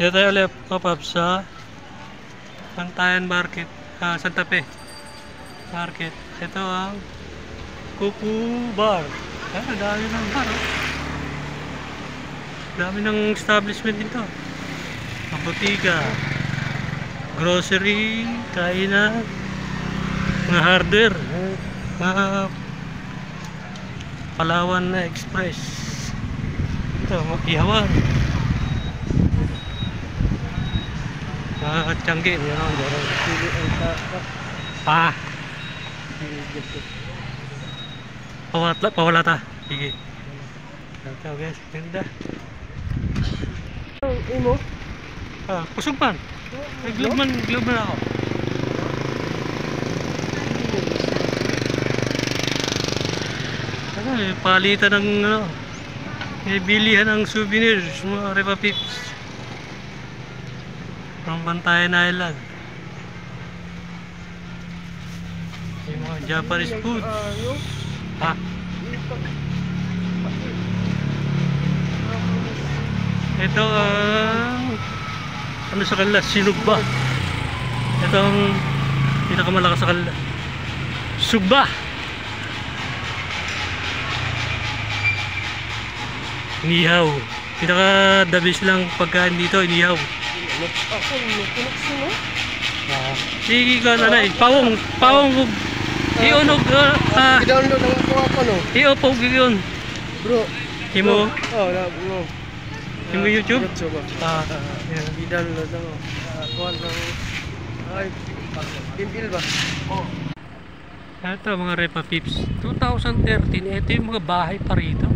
Dito tayo ulit pop-up sa Bantayan Market, Santa Fe Market. Ito ang Kuku Bar. Dami ng bar, oh. Dami ng establishment dito. Botika, grocery, kainan, mga hardware, mga Palawan na Express. Ito, mga ihawan, mga tiyangge, pawala ta. Sige. Ito guys, ganda. Imo? Kusog man. Globe man ako. Palitan ng bilihan ng souvenirs, mga Repa Pips from Bantayan Island. Yung mga Japanese food. Ito ano sa kanila? Sinugba. Ito ang pinakamalakas sa kanila. Sugba. Inihaw. Pinaka the best lang pagkain dito, inihaw. Sige ka na pawong iunog i-download ang ako no. Iupog yun. Bro. Imo? No. Imo YouTube? I-download ako. Kuhan lang. Ay, pimpil ba? Ito mga Repa Pips. 2013, ito yung mga bahay pa rito.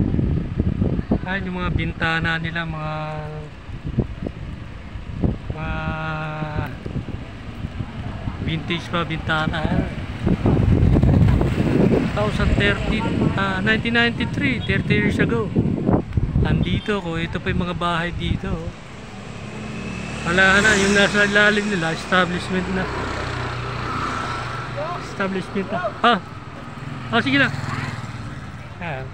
Ayan yung mga bintana nila, mga vintage pa bintana. 2013, 1993, 30 years ago. Andito ko, ito pa yung mga bahay dito. Wala na, yung nasa ilalim nila, establishment na. Sige na.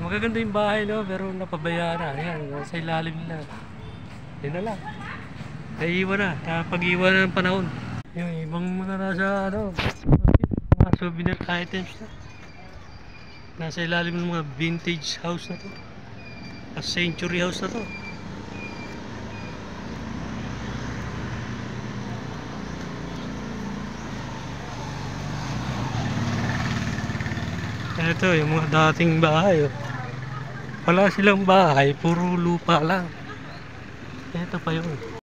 Magaganda yung bahay, no? Pero napabayaan na. Ayan, nasa ilalim nila. Yan na lang. Naiiwan na, pag-iwan na ng panahon. Yung ibang mga nasa, mga souvenir items na. Nasa ilalim ng mga vintage house na to. A century house na to. Ito yung mga dating bahay, oh. Wala silang bahay, puro lupa lang. Ito pa yun.